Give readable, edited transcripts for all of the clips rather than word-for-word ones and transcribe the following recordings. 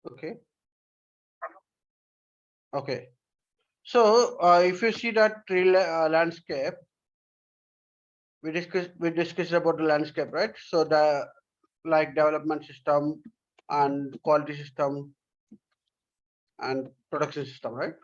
Okay. Okay. So if you see that tree landscape, we discussed about the landscape, right? So the like development system and quality system and production system, right?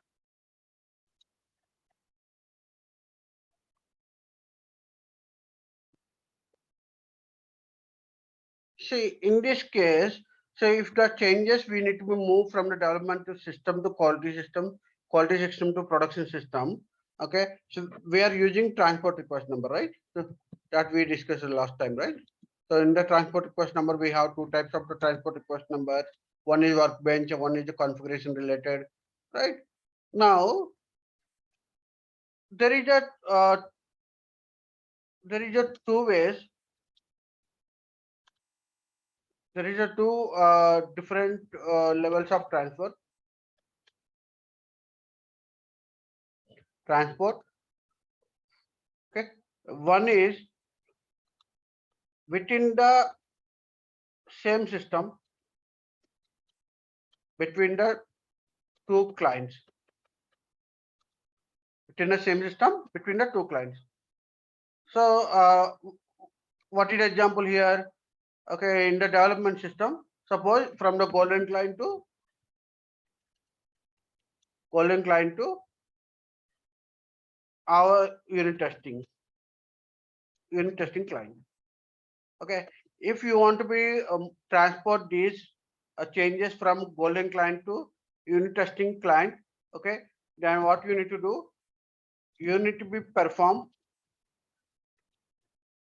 See, in this case, so if the changes we need to be moved from the development to system to quality system to production system. Okay, so we are using transport request number, right? So that we discussed last time, right? So in the transport request number, we have two types of the transport request number. One is workbench, one is the configuration related, right? Now there is a two ways. There is a two different levels of transport. Okay, one is within the same system between the two clients. Within the same system between the two clients. So what is the example here? Okay, in the development system, suppose from the golden client to our unit testing client. Okay, if you want to be transport these changes from golden client to unit testing client, okay, then what you need to do, you need to be perform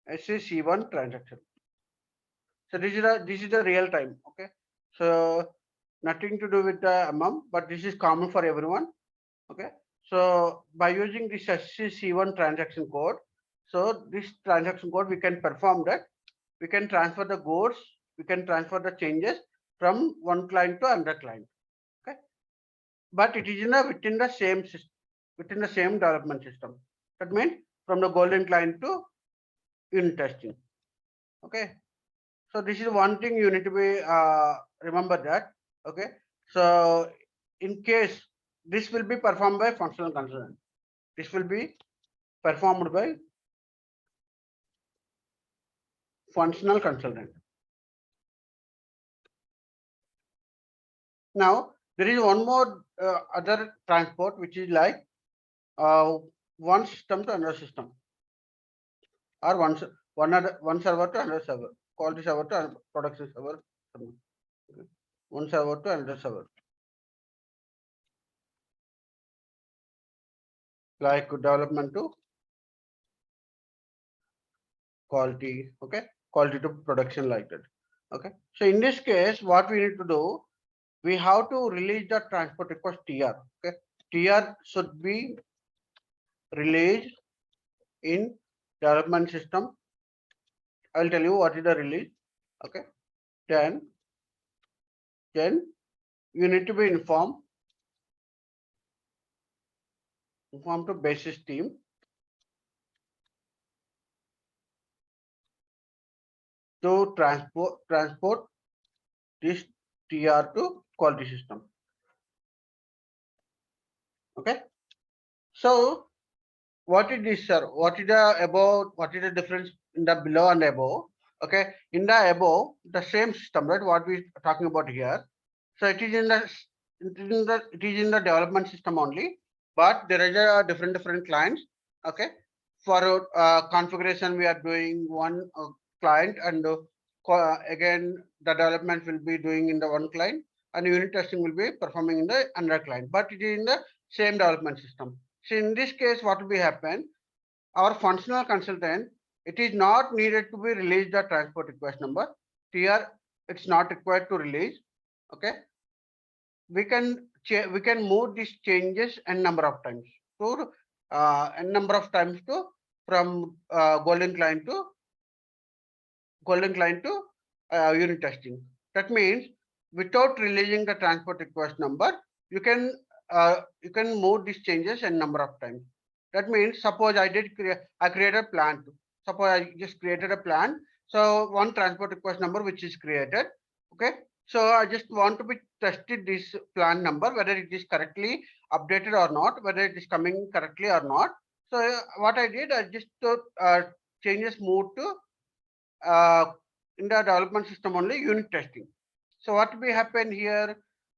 SAC1 transaction. So this is the real time. Okay, so nothing to do with the MM, but this is common for everyone. Okay, so by using this SAC1 transaction code, so this transaction code we can perform that. We can transfer the goods, we can transfer the changes from one client to another client. Okay, but it is within the same system, within the same development system. That means from the golden client to unit testing. Okay, so this is one thing you need to be remember that. Okay, so in case this will be performed by functional consultant, this will be performed by functional consultant. Now there is one more other transport which is like one system to another system, or one server to another server, quality server to production server, one server to another server, like development to quality. Okay, quality to production, like that. Okay, so in this case what we need to do, we have to release the transport request TR. Okay, TR should be released in development system. I will tell you what is the release. Okay, then you need to be informed to basis team to transport this TR to quality system. Okay, so what is this, sir? What is the above? What is the difference in the below and above? Okay, in the above, the same system, right? What we are talking about here. So it is in the development system only, but there is a different clients. Okay, for configuration we are doing one client, and again the development will be doing in the one client, and unit testing will be performing in the another client, but it is in the same development system. So in this case, what will be happen? Our functional consultant, it is not needed to be released the transport request number. Here, it's not required to release. Okay, we can move these changes n number of times to n number of times to from golden client to unit testing. That means without releasing the transport request number, you can move these changes n number of times. That means suppose I created a plan. Suppose I just created a plan. So one transport request number which is created. Okay. So I just want to be tested this plan number, whether it is correctly updated or not, whether it is coming correctly or not. So what I did, I just changes moved to in the development system only unit testing. So what will happen here?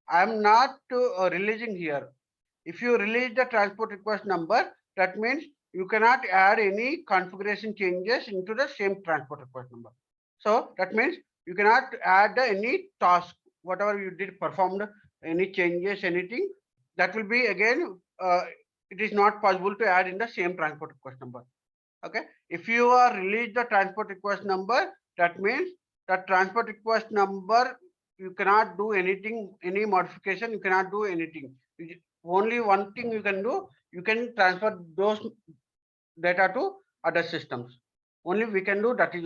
I am not releasing here. If you release the transport request number, that means you cannot add any configuration changes into the same transport request number. So that means you cannot add any task, whatever you did performed, any changes, anything, that will be again, it is not possible to add in the same transport request number. Okay, if you are release the transport request number, that means the transport request number, you cannot do anything, any modification, you cannot do anything. Only one thing you can do, you can transfer those data to other systems. Only we can do that is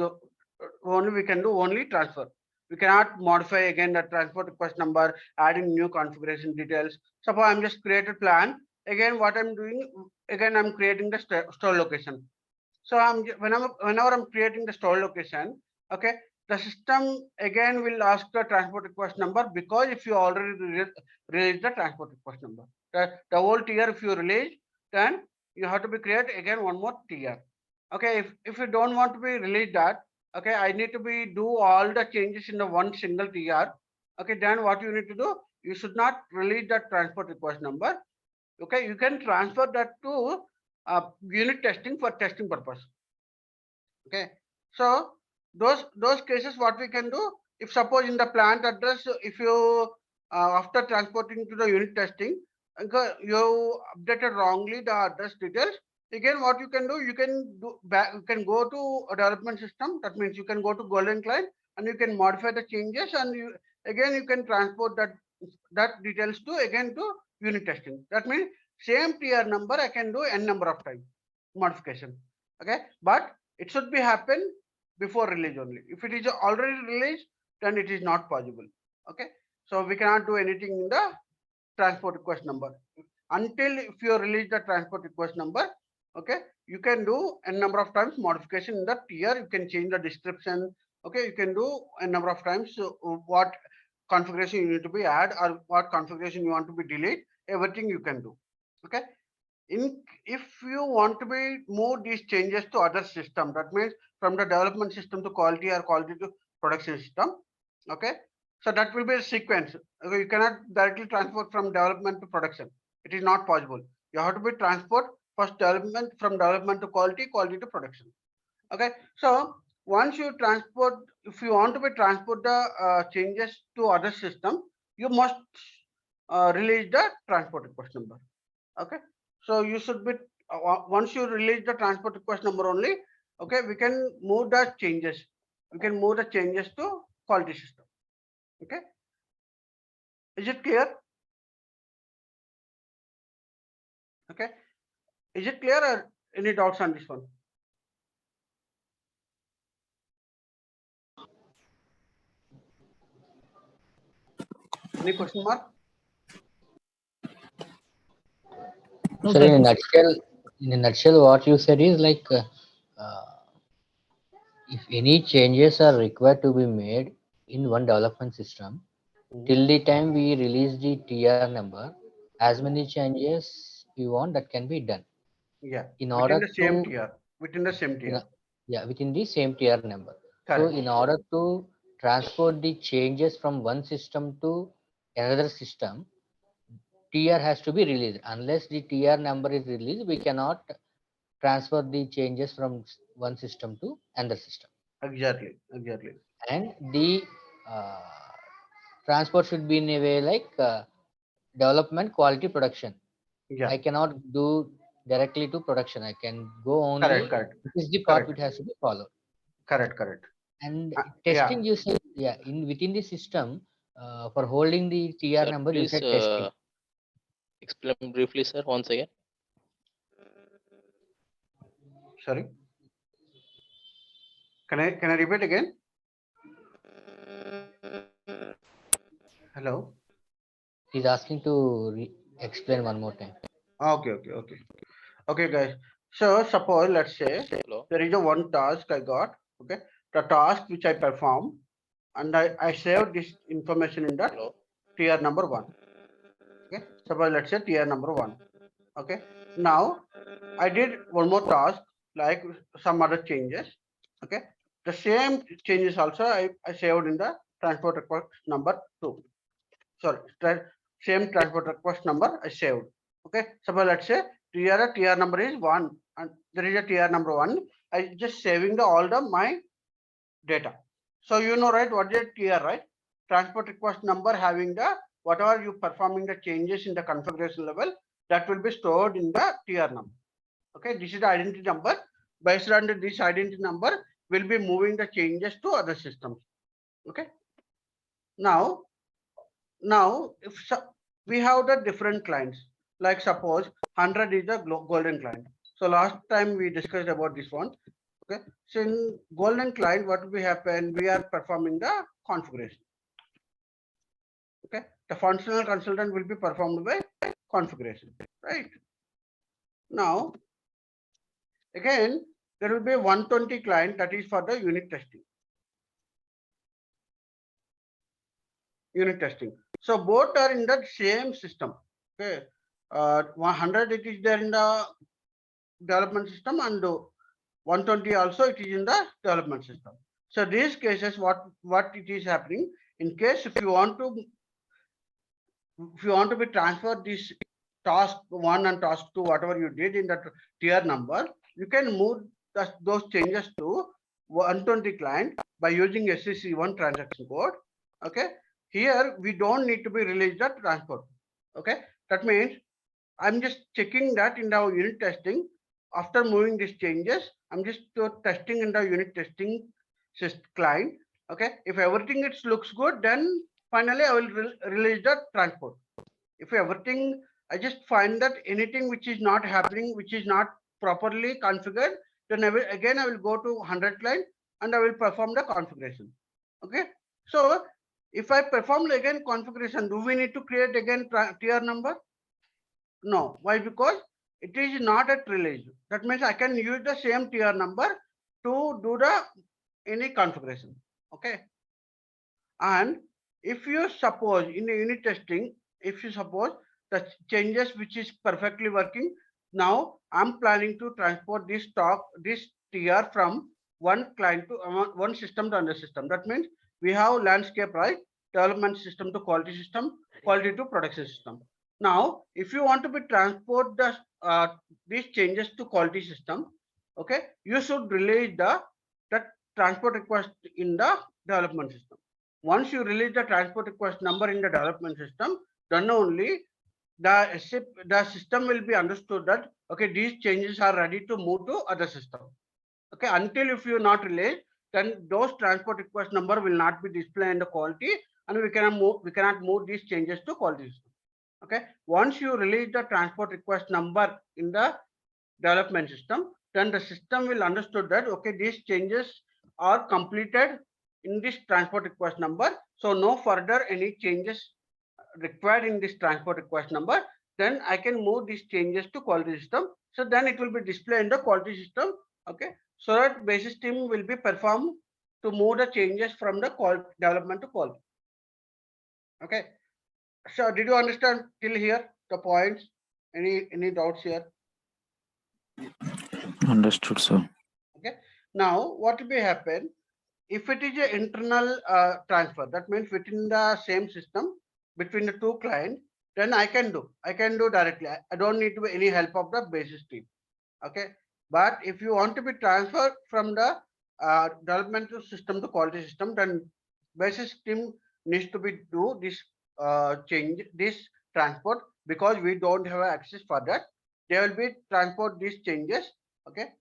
only we can do only transfer. We cannot modify again the transport request number, adding new configuration details. Suppose I'm just created plan. Again, what I'm doing, again I'm creating the store location. So whenever I'm creating the store location, okay, the system again will ask the transport request number, because if you already release the transport request number, the whole tier if you release, then you have to be create again one more tier. Okay, if you don't want to be release that, okay, I need to be do all the changes in the one single tier. Okay, then what you need to do, you should not release that transport request number. Okay, you can transfer that to unit testing for testing purpose. Okay, so those cases, what we can do, if suppose in the plant address, if you after transporting to the unit testing, you updated wrongly the address details, again what you can do, you can do back, you can go to a development system, that means you can go to golden client and you can modify the changes, and you again you can transport that details to again to unit testing. That means same tier number I can do n number of times modification. Okay, but it should be happen before release only. If it is already released, then it is not possible. Okay, so we cannot do anything in the transport request number until if you release the transport request number. Okay, you can do a number of times modification in the tier. You can change the description. Okay, you can do a number of times what configuration you need to be add, or what configuration you want to be delete. Everything you can do. Okay, if you want to be move these changes to other system, that means from the development system to quality, or quality to production system. Okay, so that will be a sequence. Okay, you cannot directly transfer from development to production. It is not possible. You have to be transport first development, from development to quality, quality to production. Okay, so once you transport, if you want to be transport the changes to other system, you must release the transport request number. Okay, so you should be once you release the transport request number only, okay, we can move the changes, we can move the changes to quality system. Okay, is it clear? Okay, is it clear, or any doubts on this one? Any question mark? No, sir, in a nutshell, what you said is like uh, if any changes are required to be made in one development system, till the time we release the TR number, as many changes we want that can be done. Yeah, In within order the same to, tier, within the same in tier. a, yeah, within the same TR number. So Correct. in order to transport the changes from one system to another system, TR has to be released. Unless the TR number is released, we cannot transfer the changes from one system to another system. Exactly, exactly. And the uh, transport should be in a way like development, quality, production. Yeah, I cannot do directly to production. I can go only, correct, correct, this is the part correct, which has to be followed. correct, correct. And Yeah, testing, you said, yeah, in within the system, for holding the TR Sir, number, you please said testing. explain briefly, sir, once again. sorry, can I repeat again? Hello. He's asking to explain one more time. Okay, okay, okay. Okay, guys. So suppose, let's say Hello. there is a one task I got. Okay, the task which I perform. and I saved this information in the Hello. tier number 1. Okay, suppose let's say tier number 1. Okay, now I did one more task like some other changes. Okay, the same changes also I saved in the transport request number 2. Sorry, same transport request number I saved. Okay, suppose let's say tier number is 1 and there is a tier number 1. I just saving the all the my data. So you know, right, what is tier, right? Transport request number having the whatever you performing the changes in the configuration level, that will be stored in the tier number. Okay, this is the identity number. Based on this identity number, we'll be moving the changes to other systems. Okay. Now, if we have the different clients, like suppose 100 is the golden client. So last time we discussed about this one. Okay, so in golden client, what will happen? We are performing the configuration. Okay, the functional consultant will be performed by configuration, right? Now, again, there will be 120 client that is for the unit testing. So both are in the same system. Okay, 100 it is there in the development system and 120 also it is in the development system. So these cases, what it is happening in case if you want to be transferred this task 1 and task 2, whatever you did in that tier number, you can move those changes to 120 client by using SCC1 transaction code. Okay, here we don't need to be released the transport. Okay, that means I'm just checking that in our unit testing. After moving these changes, I'm just testing in the unit testing client. Okay, if everything it looks good, then finally I will release the transport. If everything, I just find that anything which is not happening, which is not properly configured, then I will go to 100 client and I will perform the configuration. Okay, so if I perform again configuration, do we need to create again tier number? No. Why? Because it is not at release. That means I can use the same tier number to do the any configuration. Okay. And if you suppose in the unit testing, if you suppose the changes which is perfectly working, now I'm planning to transport this tier from one client to one system to another system. That means we have landscape, right? Development system to quality system, quality to production system. Now, if you want to be transport these changes to quality system, okay, you should release the transport request in the development system. Once you release the transport request number in the development system, then only the system will be understood that okay, these changes are ready to move to other system. Okay, until if you not release, then those transport request number will not be displayed in the quality, and we cannot move these changes to quality system. Okay, once you release the transport request number in the development system, then the system will understood that okay, these changes are completed in this transport request number, so no further any changes required in this transport request number. Then I can move these changes to quality system, so then it will be displayed in the quality system. Okay, so that basis team will be performed to move the changes from the development to quality. Okay, so did you understand till here the points? Any doubts here? Understood, sir. Okay, now what will be happen if it is an internal transfer? That means within the same system between the two clients, then I can do directly. I don't need to any help of the basis team. Okay, but if you want to be transferred from the developmental system to quality system, then basis team needs to be do this change this transport, because we don't have access for that. They will be transport these changes. Okay,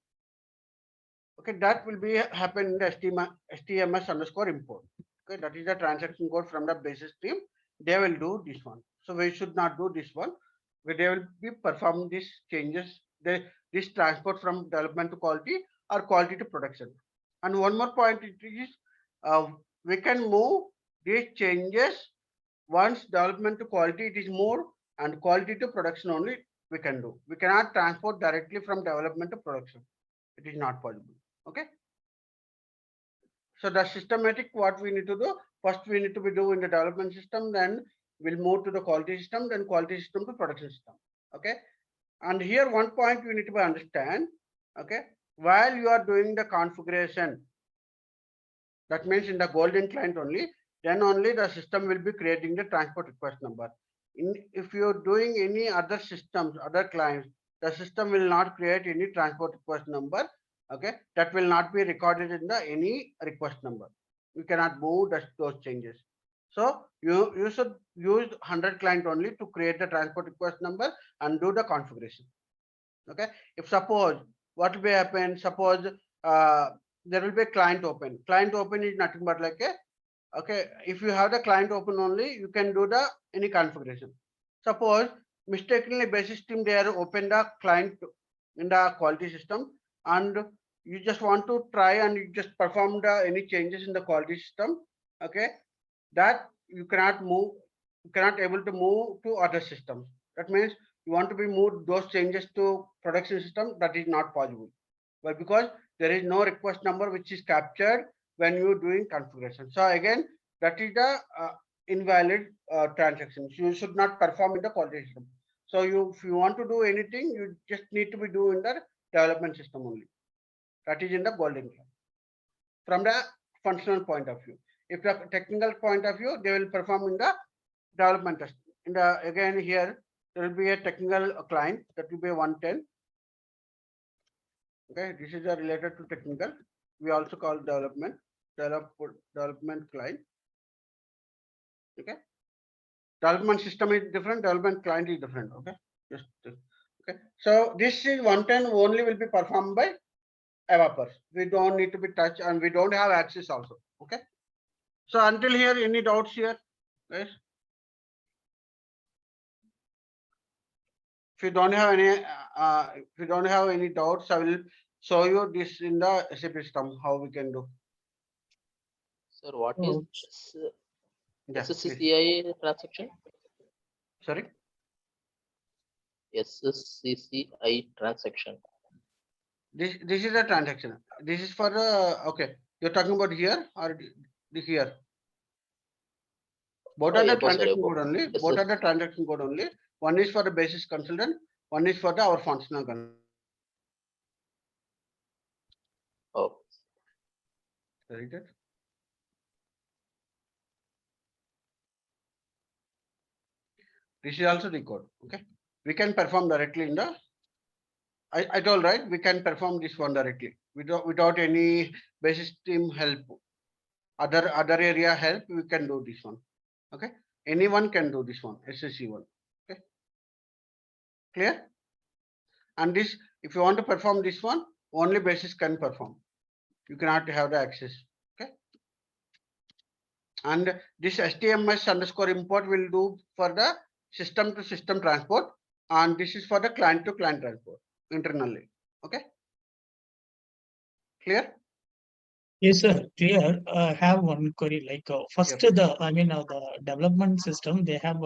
that will be happen in the HTMS underscore import. Okay, that is the transaction code from the basis team. They will do this one. So we should not do this one. They will be performing these changes, this transport from development to quality or quality to production. And one more point it is, we can move these changes once development to quality it is more, and quality to production only we can do. We cannot transport directly from development to production. It is not possible. Okay. So the systematic, what we need to do, first we need to be do in the development system, then we'll move to the quality system, then quality system to production system. Okay. And here one point you need to understand. Okay. While you are doing the configuration, that means in the golden client only, then only the system will be creating the transport request number. If you're doing any other systems, other clients, the system will not create any transport request number. Okay, that will not be recorded in the any request number. You cannot move those changes. So you should use 100 client only to create the transport request number and do the configuration. Okay, if suppose what will be happen, suppose there will be a client open. Client open is nothing but like a, okay, if you have the client open only, you can do the any configuration. Suppose mistakenly basis team they are open the client in the quality system, and you just want to try and you just perform the any changes in the quality system. Okay, that you cannot move, you cannot able to move to other systems. That means you want to be moved those changes to production system, that is not possible. But because there is no request number which is captured when you doing configuration. So again, that is the invalid transactions. You should not perform in the quality system. So if you want to do anything, you just need to be doing in the development system only. That is in the golden class. From the functional point of view. If the technical point of view, they will perform in the development test. In the again here, there will be a technical client that will be 110. Okay, this is related to technical. We also call development client. Okay, development system is different, development client is different. Okay, just okay. So this is 110 only will be performed by developers. We don't need to be touched and we don't have access also. Okay. So until here, any doubts here, guys? If you don't have any doubts, I will show you this in the SAP system how we can do. Sir, what is Yeah, SCCI transaction? Sorry. SCCI transaction. This is a transaction. This is for okay. You're talking about here or here? Both are the transaction code only. Both are the transaction code only. One is for the basis consultant. One is for the our functional consultant. Oh. Very good. This is also the code. Okay. We can perform directly in the. I told right. We can perform this one directly without any basis team help. Other area help. We can do this one. Okay. Anyone can do this one. SSC one. Okay. Clear? And this, if you want to perform this one, only basis can perform. You cannot have the access. Okay. And this HTMS underscore import will do for the system to system transport, and this is for the client to client transport internally. Okay. Clear? Yes, sir. Clear. I have one query. Like first, Yep. the development system, they have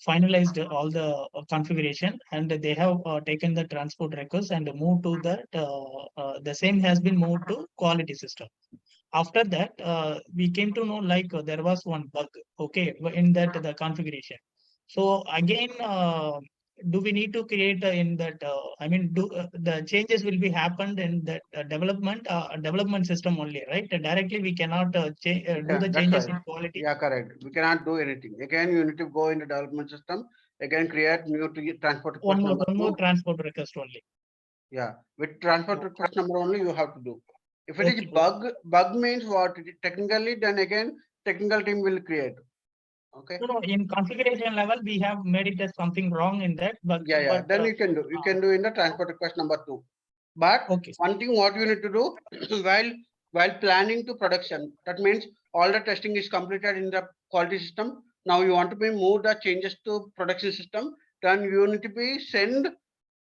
finalized all the configuration and they have taken the transport request and moved to that. The same has been moved to quality system. After that, we came to know like there was one bug. Okay, in that the configuration. So again, do we need to create in that? The changes will be happened in that development system only, right? Directly we cannot do the changes in quality. Yeah, correct. We cannot do anything. Again, you need to go in the development system. Again, create new transport request number. One more transport request only. Yeah, with transport request number only you have to do. If it is bug means what? Technically, then again, technical team will create. Okay. No, in configuration level, we have made it as something wrong in that. But then you can do. You can do in the transport request number 2. But one thing what you need to do while planning to production, that means all the testing is completed in the quality system. Now you want to be move the changes to production system. Then you need to be send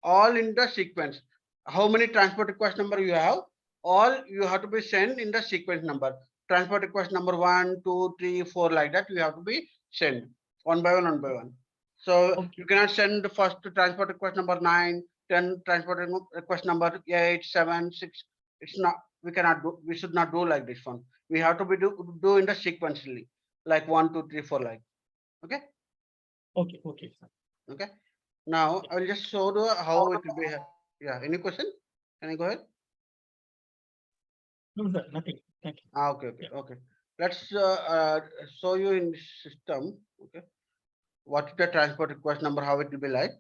all in the sequence. How many transport request number you have? All you have to be sent in the sequence number. Transport request number 1, 2, 3, 4 like that. You have to be sent one by one. So you cannot send the first transport request number 9, 10 transport request number 8, 7, 6. It's not we cannot do, we should not do like this one. We have to be do in the sequentially, like 1, 2, 3, 4, like. Okay. Okay, okay. Okay. Now I will just show the how it will be. Yeah. Any question? Can I go ahead? No, sir, nothing. Thank you. Okay. Okay. Okay. Let's show you in this system. Okay. What is the transport request number? How it will be like?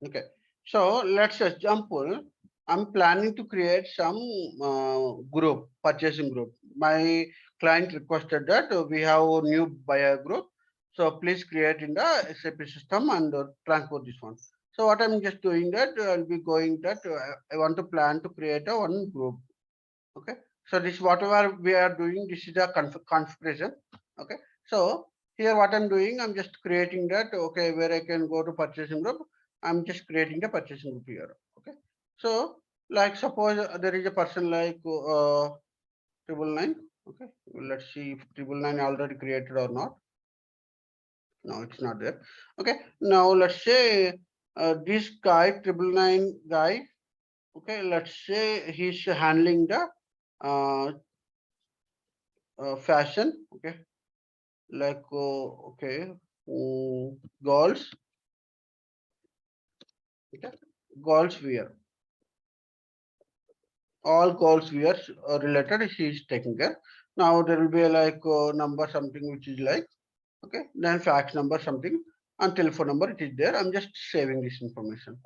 Okay, so let's example. I'm planning to create some group, purchasing group. My client requested that we have a new buyer group. So please create in the SAP system and transport this one. So what I'm just doing that I'll be going that I want to plan to create a one group. Okay, so this whatever we are doing, this is the configuration. Okay, so here what I'm doing, I'm just creating that. Okay, where I can go to purchasing group, I'm just creating the purchasing group here. Okay, so like suppose there is a person like 999. Okay, let's see if 999 already created or not. No, it's not there. Okay, now let's say this guy 999 guy. Okay, let's say he's handling the uh, fashion. Okay, like okay, girls. Okay, girls wear, all girls wear related she is taking care. Now there will be a like number something which is like, okay, then fax number something and telephone number it is there. I'm just saving this information.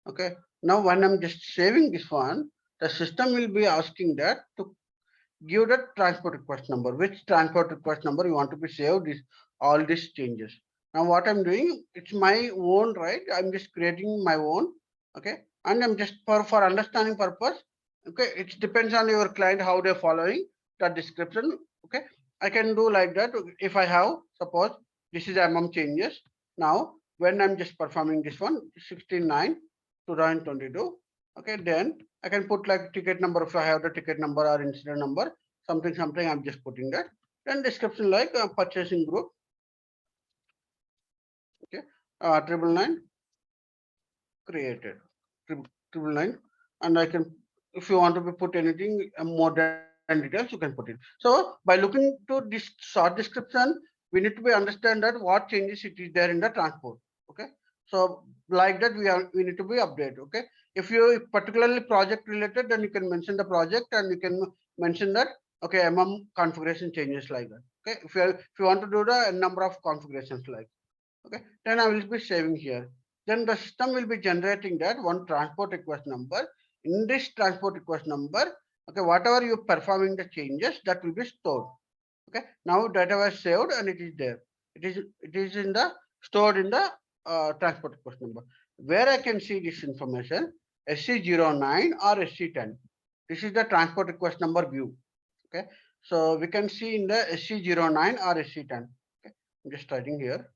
Okay, now when I'm just saving this one, the system will be asking that to give the transport request number, which transport request number you want to be saved this all these changes. Now what I'm doing, it's my own, right? I'm just creating my own. Okay, and I'm just for understanding purpose. Okay, it depends on your client how they're following the description. Okay, I can do like that. If I have, suppose this is MM changes. Now when I'm just performing this one 69 2022. Okay, then I can put like ticket number if I have the ticket number or incident number, something, something. I'm just putting that. Then description like purchasing group. Okay, 999 created, 999, and I can, if you want to put anything more than details, you can put it. So by looking to this short description, we need to be understand that what changes it is there in the transport. Okay, so like that we need to be updated. Okay, if you particularly project related, then you can mention the project and you can mention that. Okay, configuration changes like that. Okay, if you want to do the number of configurations like, okay, then I will be saving here. Then the system will be generating that one transport request number. In this transport request number, okay, whatever you performing the changes, that will be stored. Okay, now data was saved and it is there. It is in the stored in the transport request number. Where I can see this information, SC09 or SC10. This is the transport request number view. Okay, so we can see in the SC09 or SC10. Okay, I'm just writing here.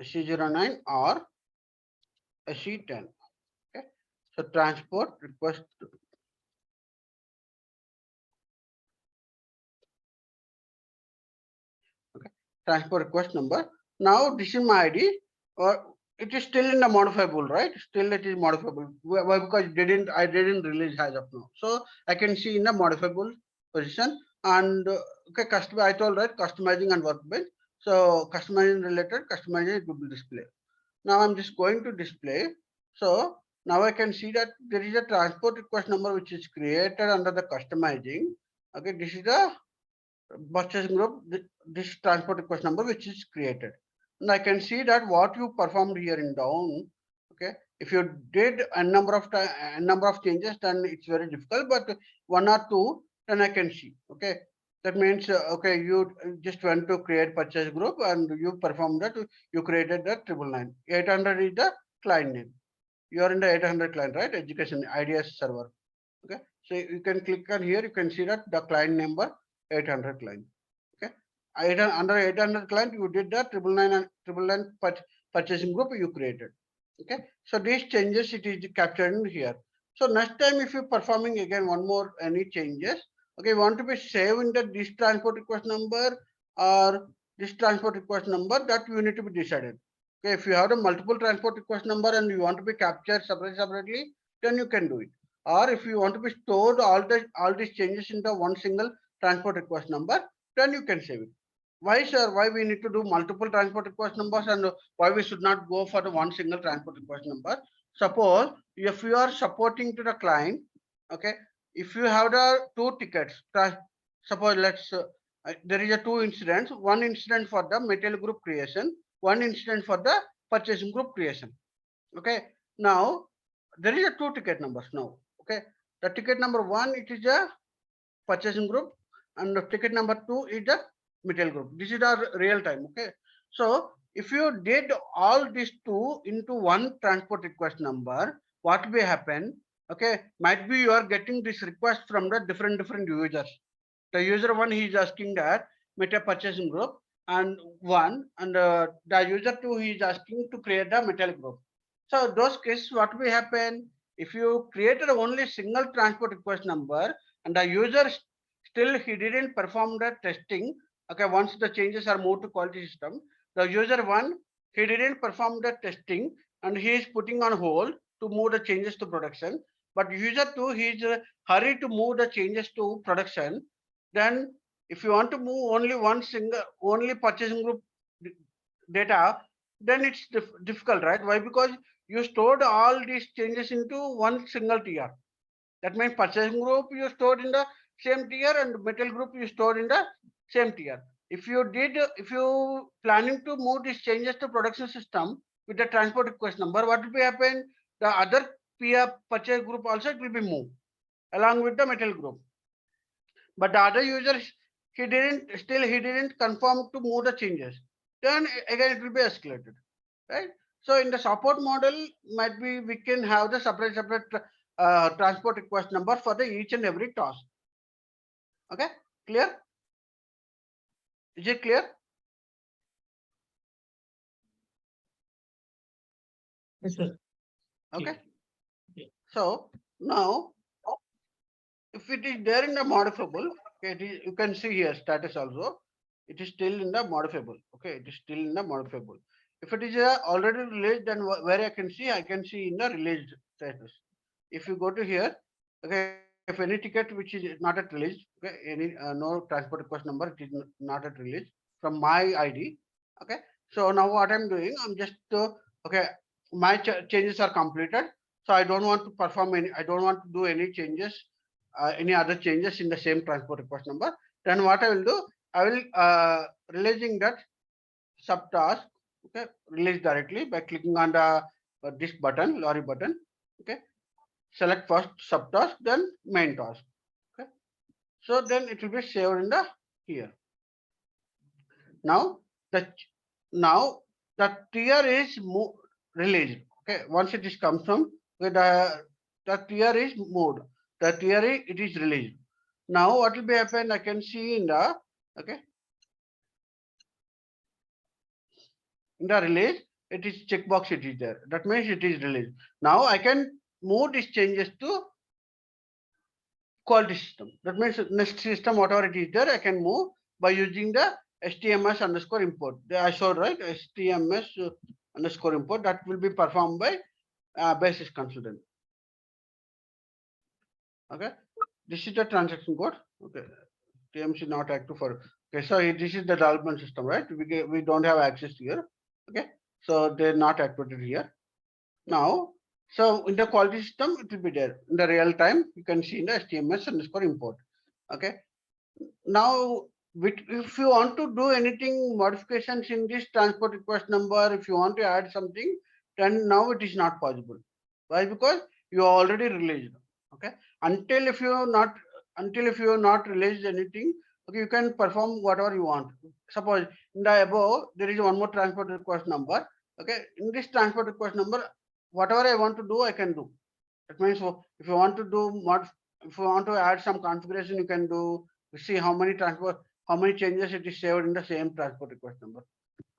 SC09 or SC10. Okay, so transport request. Okay, transport request number. Now this is my ID, or it is still in the modifiable, right? Still it is modifiable. Why? Because I didn't release as of now, so I can see in the modifiable position. And okay, custom. I told right customizing and workbench. So customizing related, customizing it will be display. Now I'm just going to display. So now I can see that there is a transport request number which is created under the customizing. Okay, this is the purchasing group, this transport request number which is created. And I can see that what you performed here in down. Okay, if you did a number of changes, then it's very difficult. But one or two, then I can see. Okay, that means okay, you just went to create purchase group and you performed that. You created that 999. 800 is the client name. You are in the 800 client, right? Education IDS server. Okay, so you can click on here. You can see that the client number 800 client. Okay, under 800 client, you did the 999 and 999 purchasing group you created. Okay, so these changes it is captured in here. So next time if you're performing again one more any changes, okay, you want to be saving the this transport request number or this transport request number, that you need to be decided. Okay, if you have a multiple transport request number and you want to be captured separately, then you can do it. Or if you want to be stored all these changes into one single transport request number, then you can save it. Why, sir? Why we need to do multiple transport request numbers and why we should not go for the one single transport request number? Suppose if you are supporting to the client, okay, if you have the two tickets, suppose there is a two incidents, one incident for the material group creation, one incident for the purchasing group creation. Okay, now there is a two ticket numbers now. Okay, the ticket number one, it is a purchasing group, and the ticket number two is the material group. This is our real time. Okay, so if you did all these two into one transport request number, what will happen? Okay, might be you are getting this request from the different users. The user one, he is asking that meta purchasing group, and one, and the user two, he is asking to create the metal group. So those cases, what will happen? If you created only single transport request number and the user still he didn't perform the testing, okay, once the changes are moved to quality system, the user one, he didn't perform the testing and he is putting on hold to move the changes to production. But user two, he is hurried to move the changes to production. Then if you want to move only one single, only purchasing group data, then it's difficult, right? Why? Because you stored all these changes into one single tier. That means purchasing group you stored in the same tier and metal group you stored in the same tier. If you planning to move these changes to production system with the transport request number, what will be happen? The other peer purchase group also it will be moved along with the metal group. But the other user, he didn't confirm to move the changes. Then again it will be escalated, right? So in the support model, might be we can have the separate transport request number for the each and every task. Okay, clear? Is it clear? Yes, sir. Okay. Yeah. So now, if it is there in the modifiable, okay, you can see here status also. It is still in the modifiable. Okay, it is still in the modifiable. If it is already released, then where I can see in the released status. If you go to here, okay, if any ticket which is not at release, okay, any no transport request number, it is not at release from my ID. Okay, so now what I'm doing, I'm just okay, my changes are completed. So I don't want to perform any, I don't want to do any changes, any other changes in the same transport request number. Then what I will do, I will releasing that subtask, okay, release directly by clicking on the this button, lorry button. Okay, select first subtask, then main task. Okay, so then it will be saved in the here. Now the tier is released. Okay, once it is comes from the tier is moved. The tier it is released. Now what will be happen? I can see in the okay. In the release, it is checkbox, it is there. That means it is released. Now I can move these changes to quality system. That means next system, whatever it is there, I can move by using the HTMS underscore import. I showed, right? HTMS underscore import that will be performed by basis consultant. Okay, this is the transaction code. Okay, TMC not active for. Okay, so this is the development system, right? We don't have access here. Okay, so they're not activated here. Now, so in the quality system, it will be there in the real time. You can see in the HTMS underscore import. Okay. Now, if you want to do anything modifications in this transport request number, if you want to add something, then now it is not possible. Why? Because you already released. Okay. Until if you have not released anything, okay, you can perform whatever you want. Suppose in the above there is one more transport request number. Okay. In this transport request number, whatever I want to do, I can do. That means if you want to do if you want to add some configuration, you can do. See how many how many changes it is saved in the same transport request number.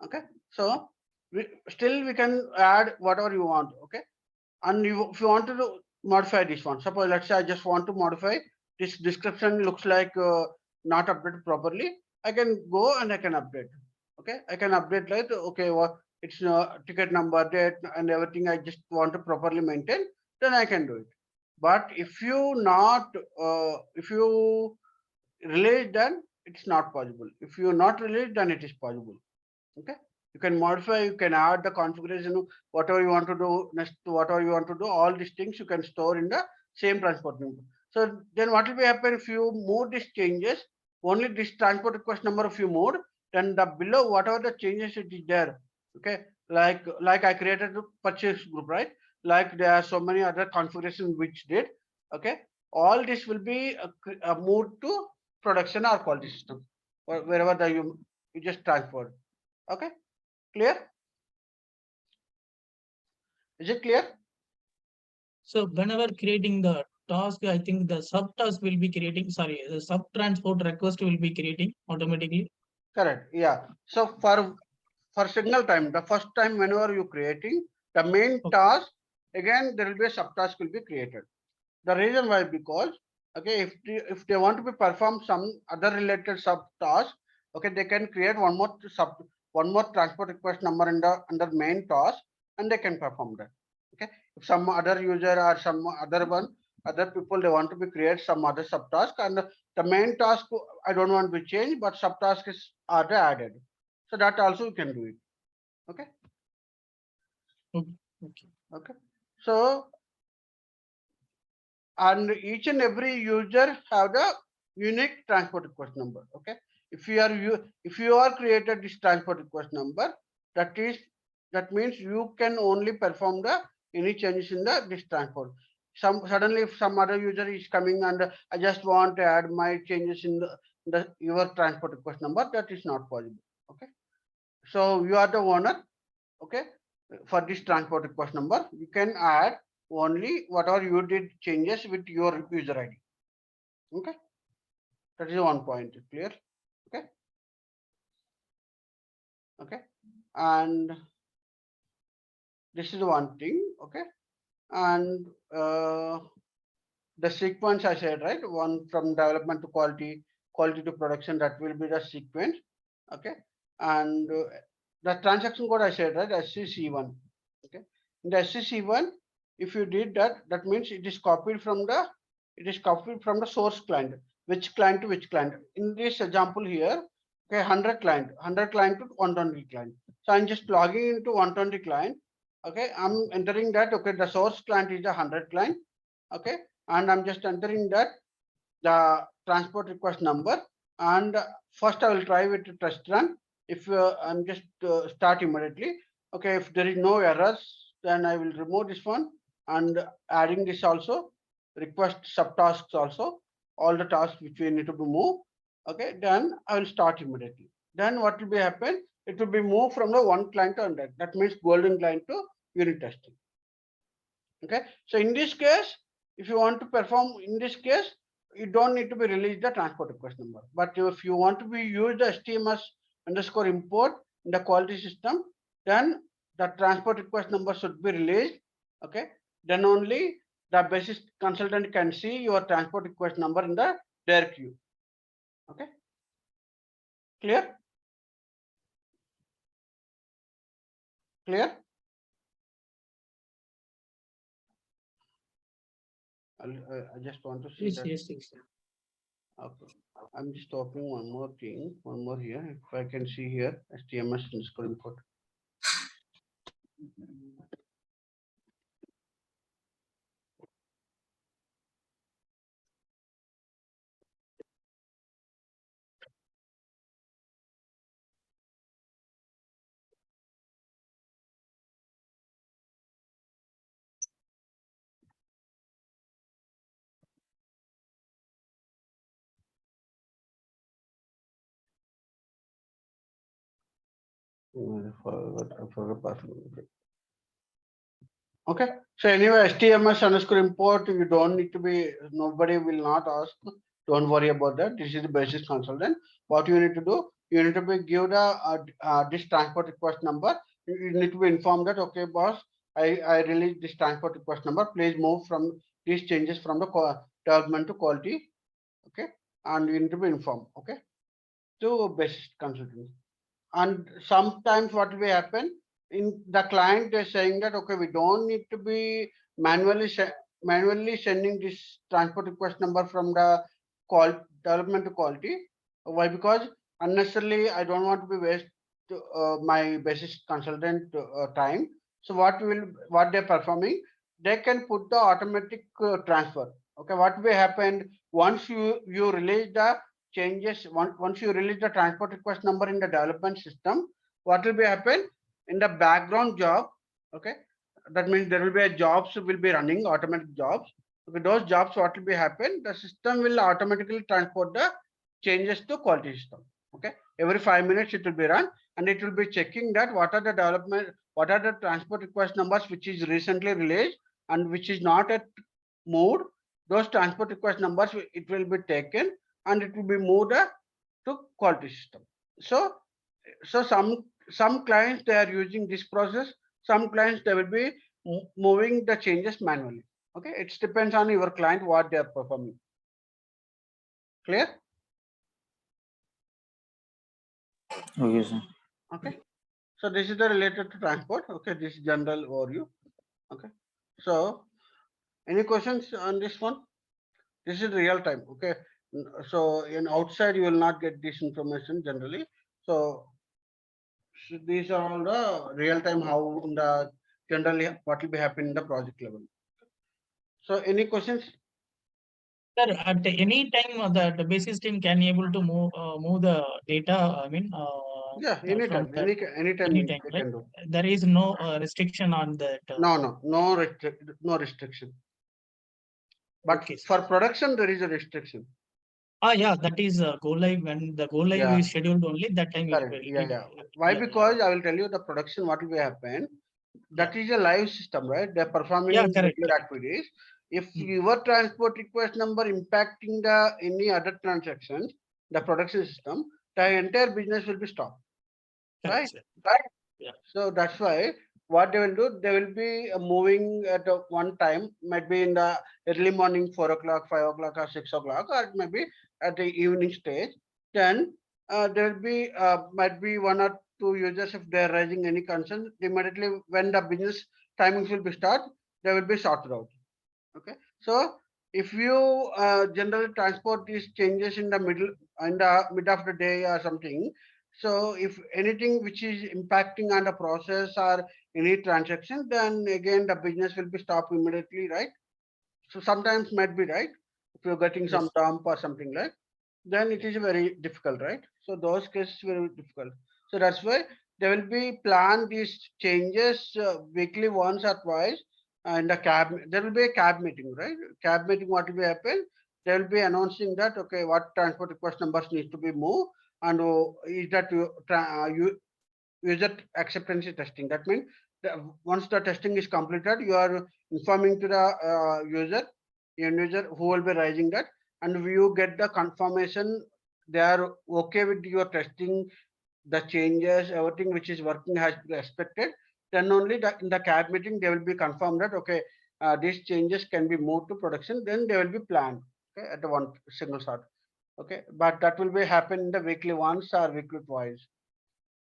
Okay, so we can add whatever you want. Okay, and if you want to modify this one, suppose let's say I just want to modify this description looks like not updated properly. I can go and I can update. Okay, I can update like okay, what it's ticket number, date, and everything. I just want to properly maintain, then I can do it. But if if you release, then it's not possible. If you not release, then it is possible. Okay, you can modify, you can add the configuration, whatever you want to do next, whatever you want to do, all these things you can store in the same transport number. So then what will be happen if you move these changes, only this transport request number if you move, then the below whatever the changes it is there. Okay, like I created a purchase group, right? Like there are so many other configurations which did. Okay, all this will be moved to production or quality system, or wherever the you just transferred. Okay, clear? Is it clear? So whenever creating the task, I think the subtask will be creating, sorry, the sub transport request will be creating automatically. Correct. Yeah. So for signal time, the first time whenever you creating the main Okay. task, again there will be a subtask will be created. The reason why, because okay, if they want to be perform some other related subtask, okay, they can create one more transport request number in the under main task, and they can perform that. Okay, if some other user or some other people they want to be create some other subtask, and the main task I don't want to change, but subtask is are added, so that also you can do it. Okay. Okay. Okay. So and each and every user have the unique transport request number. Okay, if you are created this transport request number, that means you can only perform the any changes in the this transport. Some suddenly if some other user is coming and I just want to add my changes in the your transport request number, that is not possible. Okay, so you are the owner. Okay, for this transport request number you can add only whatever you did changes with your user ID. Okay, that is one point. Clear? Okay. Okay, and this is one thing. Okay, and the sequence I said, right, one from development to quality, quality to production, that will be the sequence. Okay, and the transaction code I said, right, SCC1. Okay, in the SCC1, if you did that, that means it is copied from the source client, which client to which client. In this example here, okay, 100 client to 120 client. So I'm just logging into 120 client. Okay, I'm entering that. Okay, the source client is a 100 client. Okay, and I'm just entering that the transport request number, and first I will try with the test run. If I'm just start immediately. Okay, if there is no errors, then I will remove this one and adding this also, request subtasks also, all the tasks which we need to be moved. Okay, then I will start immediately. Then what will be happen? It will be moved from the one client to another. That means golden client to unit testing. Okay, so in this case, if you want to perform in this case, you don't need to be released the transport request number. But if you want to be use the HTMS underscore import in the quality system, then the transport request number should be released. Okay, then only the basis consultant can see your transport request number in the their queue. Okay, clear? Clear? I just want to see Yes, that. yes, yes. Okay. I'm just opening one more thing, one more here. If I can see here, HTMS underscore import. I forgot password. Okay. So anyway, HTMS underscore import, you don't need to be, nobody will not ask Don't worry about that. This is the basis consultant. What you need to do, you need to be give the this transport request number. You need to be informed that, okay, boss, I release this transport request number. Please move from these changes from the development to quality. Okay, and you need to be informed. Okay, to basis consultant. And sometimes what will happen in the client is saying that, okay, we don't need to be manually sending this transport request number from the call development to quality. Why? Because unnecessarily I don't want to be waste my basis consultant time. So what they're performing, they can put the automatic transfer. Okay, what will happen once you release the changes, once you release the transport request number in the development system, what will be happen in the background job? Okay, that means there will be a jobs will be running, automatic jobs. Okay, those jobs, what will be happen, the system will automatically transport the changes to quality system. Okay, every 5 minutes it will be run, and it will be checking that what are the development, what are the transport request numbers which is recently released and which is not at moved. Those transport request numbers, it will be taken and it will be moved to quality system. So some clients, they are using this process. Some clients, they will be moving the changes manually. Okay, it depends on your client what they are performing. Clear? Okay, sir. Okay, so this is the related to transport. Okay, this is general overview. Okay, so any questions on this one? This is real time. Okay, so in outside you will not get this information generally. So these are all the real time how in the generally what will be happening in the project level. So any questions? Sir, at any time, the basis team can able to move the data. I mean, Yeah, from anytime, the, anytime anytime, they right? can do. There is no restriction on that. No restriction. But Okay, sir. for production there is a restriction. Yeah, that is go live. When the go live Yeah. is scheduled only, that time Correct. Yeah. Why? Because I will tell you the production what will happen. That is a live system, right? They're performing Yeah, correct, regular correct. activities. If Hmm. your transport request number impacting the any other transactions, the production system, the entire business will be stopped. Correct, Right? sir. Right. Yeah. So that's why what they will do, they will be moving at one time, might be in the early morning, 4 o'clock, 5 o'clock, or 6 o'clock, or it may be at the evening stage. Then there will be might be one or two users if they are raising any concern. Immediately when the business timings will be start, they will be sorted out. Okay, so if you generally transport these changes in the mid of the day or something, so if anything which is impacting on the process or any transaction, then again the business will be stopped immediately, right? So sometimes might be right if you're getting some Yes. dump or something like, then it is very difficult, right? So those cases very difficult. So that's why they will be plan these changes weekly once or twice. And the cab, there will be a cab meeting, right? Cab meeting, what will be happen? They will be announcing that, okay, what transport request numbers need to be moved, and is that user acceptance testing. That means once the testing is completed, you are informing to the end user who will be raising that, and you get the confirmation they are okay with your testing, the changes, everything which is working as expected. Then only in the cab meeting they will be confirmed that, okay, these changes can be moved to production. Then they will be planned, okay, at the one single shot. Okay, but that will be happen in the weekly once or weekly twice.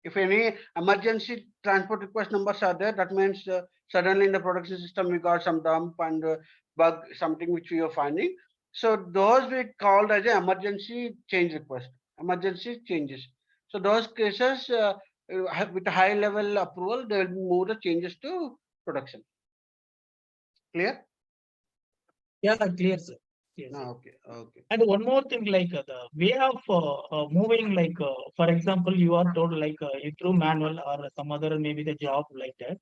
If any emergency transport request numbers are there, that means suddenly in the production system we got some dump and bug, something which we are finding. So those we called as an emergency change request, emergency changes. So those cases with high level approval, they will move the changes to production. Clear? Yeah, clear, sir. Yes. Okay. Okay. And one more thing, like the way of moving, like for example, you are told like through manual or some other maybe the job like that.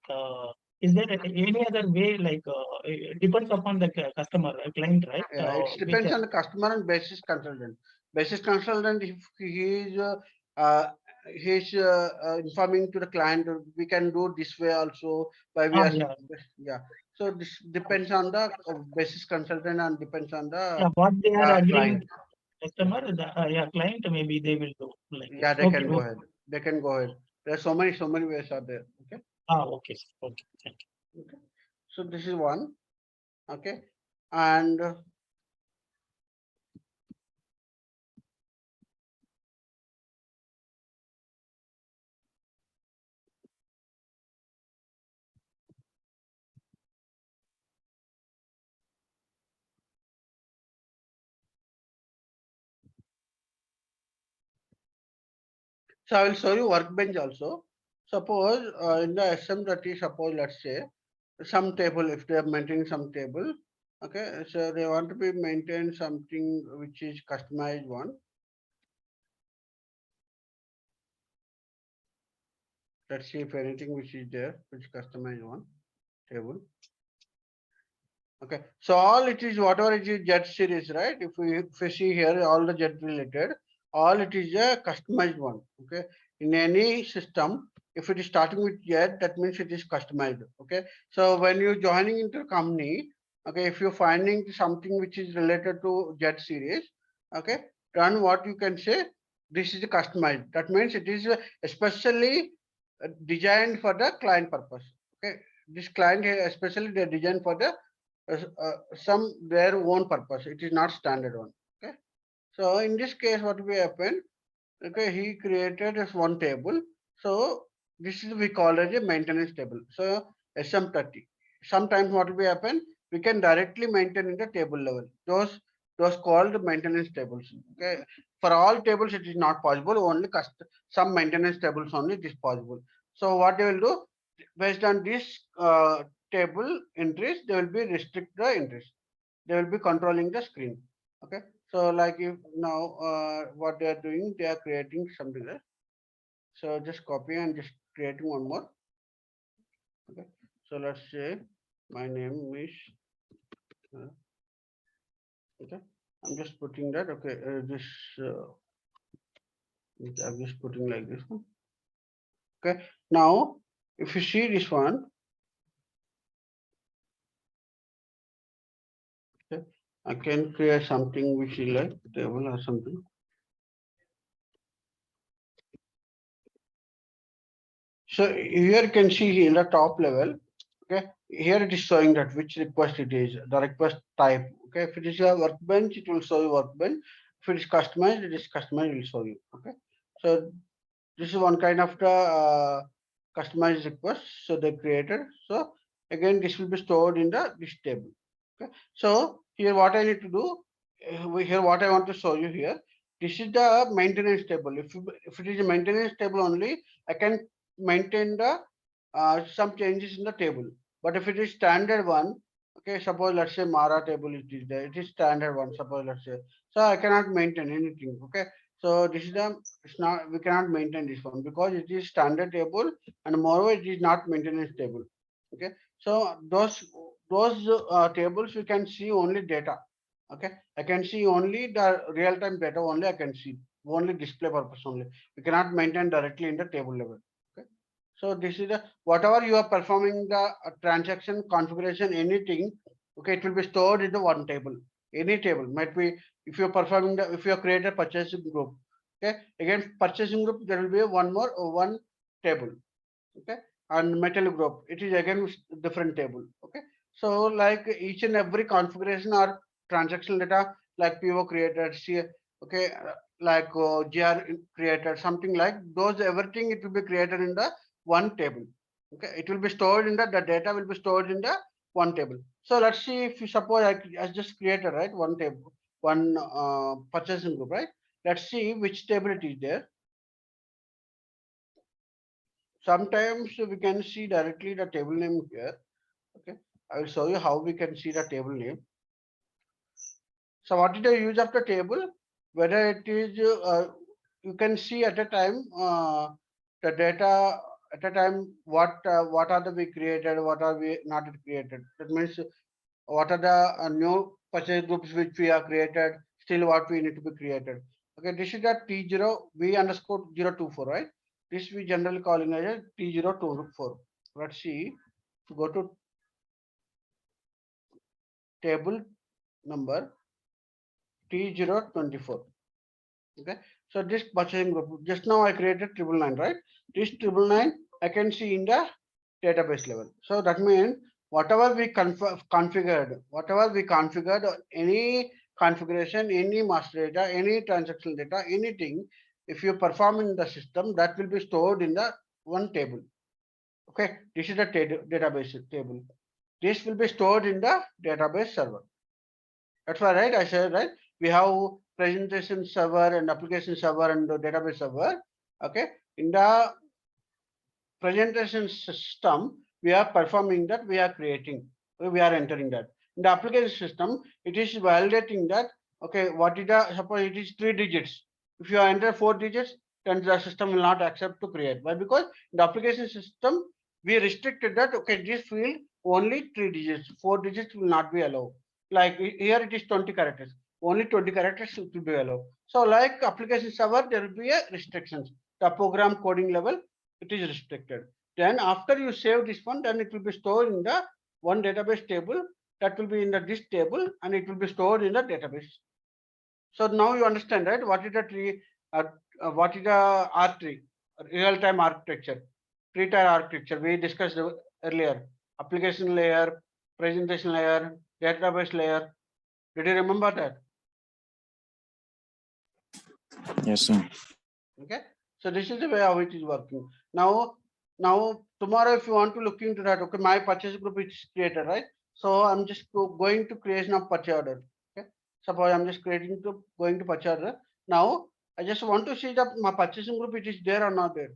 Is there any other way? Like it depends upon the customer, client, right? Yeah, it Which depends on the customer and basis consultant. Basis consultant, if uh, he's informing to the client, we can do this way also. By we are, yeah, yeah. So this depends on the basis consultant and depends on the what they are agreeing. client. Customer, yeah, client, maybe they will do like Yeah, this. they Okay, can go okay. ahead. They can go ahead. There's so many ways are there. Okay. Okay, sir. Okay, thank you. Okay. So this is one. Okay. And so I will show you workbench also. Suppose in the SM30, suppose let's say some table, if they are maintaining some table, okay, so they want to be maintain something which is customized one. Let's see if anything which is there, which customized one table. Okay, so all it is whatever it is Z series, right? If we see here all the Z related, all it is a customized one. Okay, in any system, if it is starting with Z, that means it is customized. Okay, so when you joining into a company, okay, if you're finding something which is related to Z series, okay, then what you can say, this is customized. That means it is especially designed for the client purpose. Okay, this client especially they designed for the some their own purpose. It is not standard one. Okay. So in this case, what will happen? Okay, he created this one table. So this is we call as a maintenance table. So SM30. Sometimes what will happen? We can directly maintain in the table level. Those called maintenance tables. Okay. For all tables, it is not possible. Only some maintenance tables only it is possible. So what they will do based on this table entries, they will be restrict the entries. They will be controlling the screen. Okay. So like if now what they are doing, they are creating something there. So just copy and just creating one more. Okay. So let's say my name is okay. I'm just putting that. Okay. This I'm just putting like this one. Okay. Now if you see this one, okay, I can create something which is like table or something. So here you can see in the top level, okay, here it is showing that which request it is, the request type. Okay, if it is a workbench, it will show you workbench. If it is customized, it is customized, it will show you. Okay, so this is one kind of the customized request. So they created. So again, this will be stored in the this table. Okay, so here what I need to do, here what I want to show you here. This is the maintenance table. If it is a maintenance table only, I can maintain the some changes in the table. But if it is standard one, okay, suppose let's say Mara table it is there, it is standard one. Suppose let's say, so I cannot maintain anything. Okay, so this is the it's not we cannot maintain this one because it is standard table and moreover it is not maintenance table. Okay, so those tables we can see only data. Okay, I can see only the real time data only I can see only display purpose only. We cannot maintain directly in the table level. Okay, so this is the whatever you are performing the transaction configuration anything. Okay, it will be stored in the one table. Any table might be if you are performing the if you have created purchasing group. Okay, again purchasing group there will be one more one table. Okay, and metal group it is again different table. Okay, so like each and every configuration or transaction data like PO created, C, okay, like GR created something like those everything it will be created in the one table. Okay, it will be stored in the data will be stored in the one table. So let's see if you suppose I just created right one table one purchasing group, right? Let's see which table it is there. Sometimes we can see directly the table name here. Okay, I will show you how we can see the table name. So what is the use of the table? Whether it is you can see at a time the data at a time what are the we created, what are we not created. That means what are the new purchase groups which we are created, still what we need to be created. Okay, this is the T0 V underscore 024, right? This we generally calling as a T024. Let's see, go to table number. T024. Okay, so this purchasing group, just now I created 999, right? This 999 I can see in the database level. So that means whatever we configured, any configuration, any master data, any transactional data, anything, if you perform in the system, that will be stored in the one table. Okay, this is the database table. This will be stored in the database server. That's why, right? I said, right? We have presentation server and application server and the database server. Okay, in the presentation system, we are performing that, we are creating, we are entering that. In the application system, it is validating that, okay, what is the, suppose it is 3 digits. If you enter 4 digits, then the system will not accept to create. Why? Because in the application system, we restricted that, okay, this field only 3 digits, 4 digits will not be allowed. Like here it is 20 characters, only 20 characters will be allowed. So like application server, there will be a restrictions. The program coding level, it is restricted. Then after you save this one, then it will be stored in the one database table, that will be in the this table, and it will be stored in the database. So now you understand, right? What is the tree? What is the R tree? Real-time architecture, three-tier architecture. We discussed earlier. Application layer, presentation layer, database layer. Did you remember that? Yes, sir. Okay, so this is the way how it is working. Now tomorrow, if you want to look into that, okay, my purchase group is created, right? So I'm just going to creation of purchase order. Okay, suppose I'm just going to purchase order. Now I just want to see that my purchasing group, it is there or not there.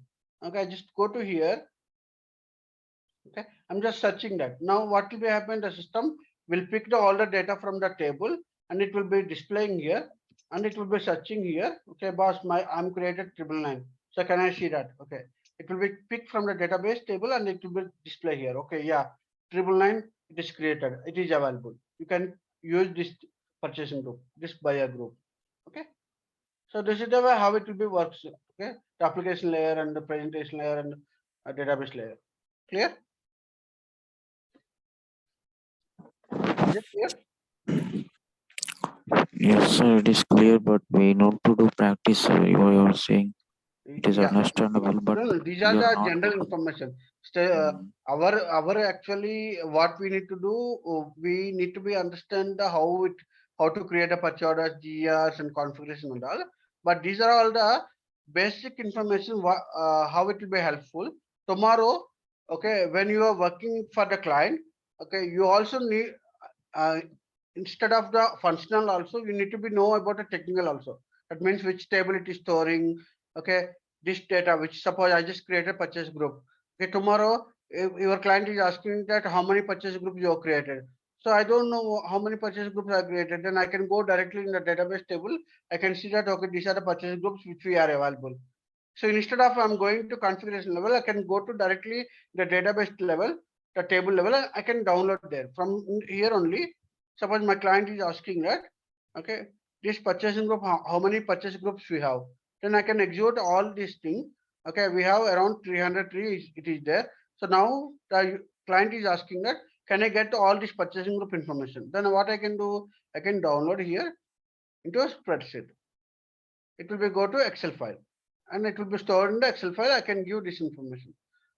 Okay, I just go to here. Okay, I'm just searching that. Now what will be happen? The system will pick all the data from the table and it will be displaying here and it will be searching here. Okay, boss, I'm created 999. So can I see that? Okay, it will be picked from the database table and it will be display here. Okay, yeah, 999, it is created. It is available. You can use this purchasing group, this buyer group. Okay, so this is the way how it will be works. Okay, the application layer and the presentation layer and database layer. Clear? Is it clear? Yes, sir. It is clear, but we need to do practice, sir. You are saying it is Yeah. understandable, but No, these are we are the not general able. information. Mm, Our actually what we need to do, we need to be understand the how to create a purchase order, GRs and configuration and all. But these are all the basic information. How it will be helpful tomorrow. Okay, when you are working for the client, okay, you also need uh, instead of the functional also, you need to be know about the technical also. That means which table it is storing. Okay, this data, which suppose I just created purchase group. Okay, tomorrow if your client is asking that how many purchase groups you have created. So I don't know how many purchase groups I created. Then I can go directly in the database table. I can see that, okay, these are the purchase groups which we are available. So instead of I'm going to configuration level, I can go to directly the database level, the table level. I can download there from here only. Suppose my client is asking that, okay, this purchasing group, how many purchase groups we have? Then I can execute all these things. Okay, we have around 303. It is there. So now the client is asking that, can I get all this purchasing group information? Then what I can do, I can download here into a spreadsheet. It will be go to Excel file and it will be stored in the Excel file. I can give this information.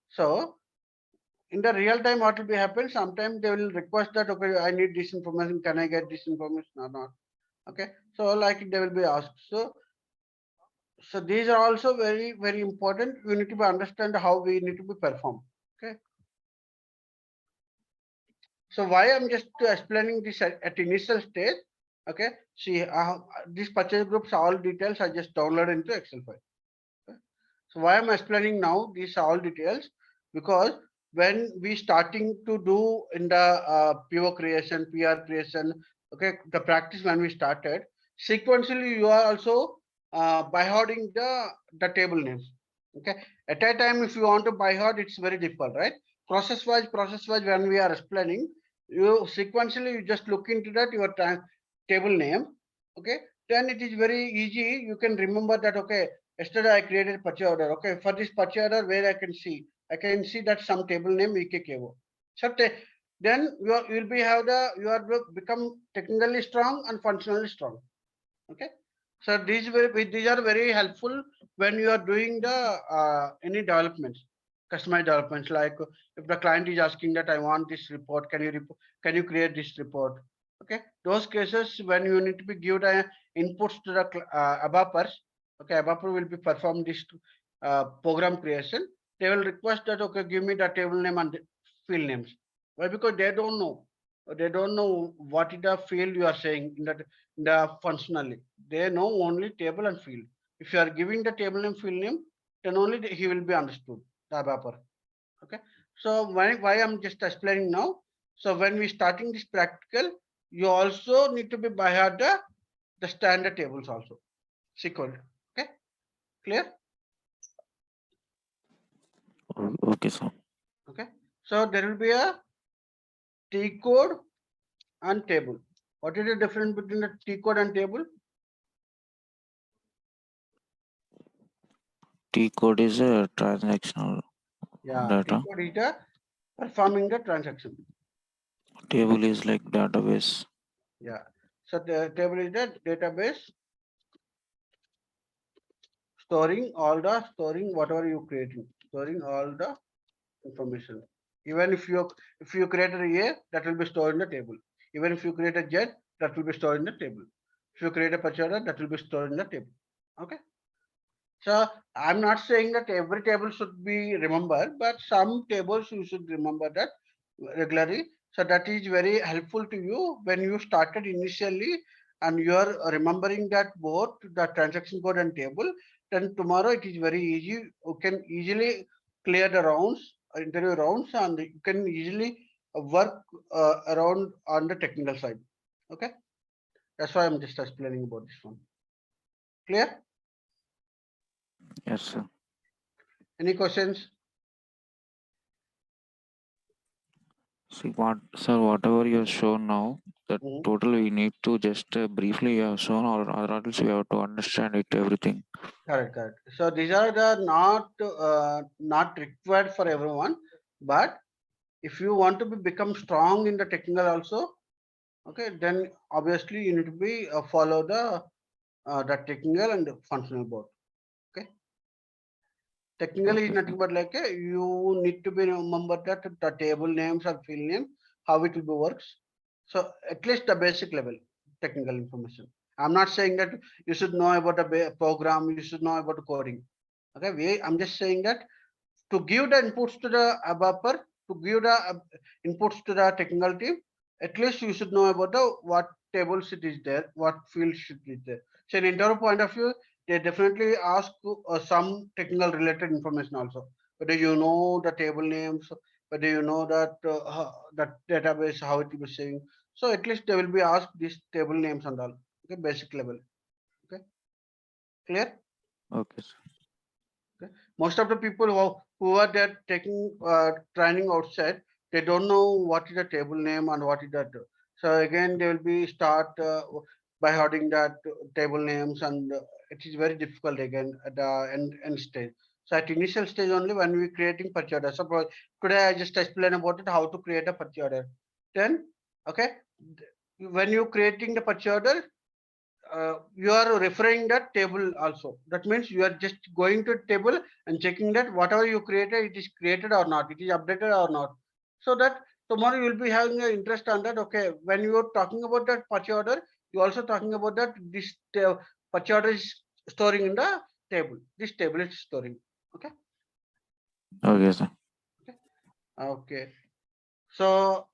So in the real time, what will be happen? Sometimes they will request that, okay, I need this information. Can I get this information or not? Okay. So like they will be asked. So these are also very important. We need to be understand how we need to be performed. Okay. So why I'm just explaining this at initial stage. Okay. See, these purchase groups, all details I just download into Excel file. So why I'm explaining now these all details, because when we starting to do in the PO creation, PR creation, okay, the practice when we started, sequentially you are also by hearting the table names. Okay, at a time if you want to by heart, it's very difficult, right? Process wise, when we are explaining, you sequentially you just look into that your table name. Okay, then it is very easy. You can remember that. Okay, yesterday I created purchase order. Okay, for this purchase order, where I can see that some table name EKKO. So then you will be have you are become technically strong and functionally strong. Okay. So these are very helpful when you are doing the any developments, customized developments. Like if the client is asking that I want this report, can you create this report? Okay, those cases when you need to be give the inputs to the ABAPers. Okay, ABAPer will be perform this program creation. They will request that okay, give me the table name and the field names. Why? Because they don't know. They don't know what is the field you are saying in the functionally. They know only table and field. If you are giving the table name, field name, then only he will be understood, the ABAPer. Okay. So why I'm just explaining now. So when we starting this practical, you also need to be by heart the standard tables also. SQL. Okay. Clear? Okay, sir. Okay. So there will be a T code and table. What is the difference between the T code and table? T code is a transactional Yeah, T data. code is the performing the transaction. Table is like database. Yeah. So the table is the database storing whatever you creating, storing all the information. Even if you create a A, that will be stored in the table. Even if you create a Z, that will be stored in the table. If you create a purchase order, that will be stored in the table. Okay. So I'm not saying that every table should be remembered, but some tables you should remember that regularly. So that is very helpful to you when you started initially and you are remembering that both the transaction code and table. Then tomorrow it is very easy. You can easily clear the rounds, interview rounds, and you can easily work around on the technical side. Okay, that's why I'm just explaining about this one. Clear? Yes, sir. Any questions? See what, sir, whatever you have shown now, that Mhm. total we need to just briefly you have shown, or else we have to understand it everything. Correct, correct. So these are the not required for everyone, but if you want to become strong in the technical also, okay, then obviously you need to be follow the technical and the functional both. Okay, technical is Okay, sir. nothing but like you need to be remember that the table names or field name, how it will be works. So at least the basic level technical information. I'm not saying that you should know about a program, you should know about coding. Okay, I'm just saying that to give the inputs to the ABAPer, to give the inputs to the technical team, at least you should know about the what tables it is there, what fields should be there. So in interview point of view, they definitely ask some technical related information also. Whether you know the table names, whether you know that that database, how it will be saying. So at least they will be asked these table names and all. Okay, basic level. Okay, clear? Okay, sir. Okay. Most of the people who are there taking training outside, they don't know what is the table name and what is that. So again, they will be start by hiding that table names, and it is very difficult again at the end stage. So at initial stage only when we creating purchase order. Suppose today I just explain about it how to create a purchase order. Then okay, when you creating the purchase order, you are referring that table also. That means you are just going to table and checking that whatever you created, it is created or not, it is updated or not. So that tomorrow you will be having an interest on that. Okay, when you are talking about that purchase order, you also talking about that this purchase order is storing in the table. This table is storing. Okay. Okay, sir. Okay. So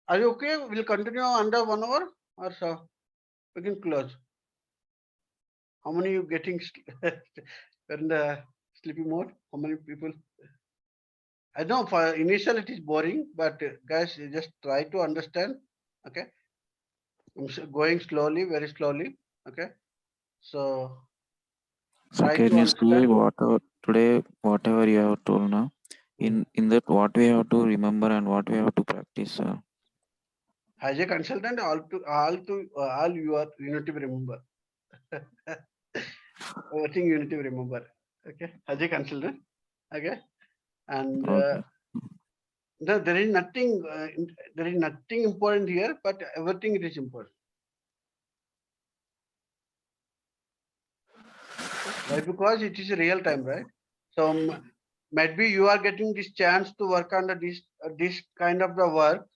are you okay? We'll continue under 1 hour or so. We can close. How many you getting in the sleepy mode? How many people? I know for initial it is boring, but guys, you just try to understand. Okay, I'm going slowly, very slowly. Okay, so So try can to you see understand. whatever today, whatever you have told now, in that what we have to remember and what we have to practice, sir? As a consultant, all you need to remember. Everything you need to remember. Okay, as a consultant. Okay, and Okay. there is nothing. There is nothing important here, but everything it is important. Why? Because it is real time, right? So might be you are getting this chance to work on this kind of the work,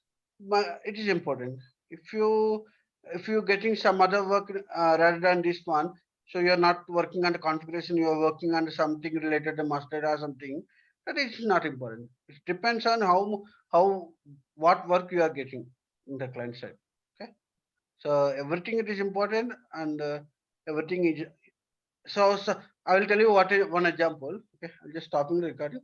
but it is important. If you getting some other work rather than this one, so you are not working on the configuration, you are working on something related to mustard or something. That is not important. It depends on how what work you are getting in the client side. Okay, so everything it is important, and everything is so I will tell you one example. Okay, I'll just stopping the recording.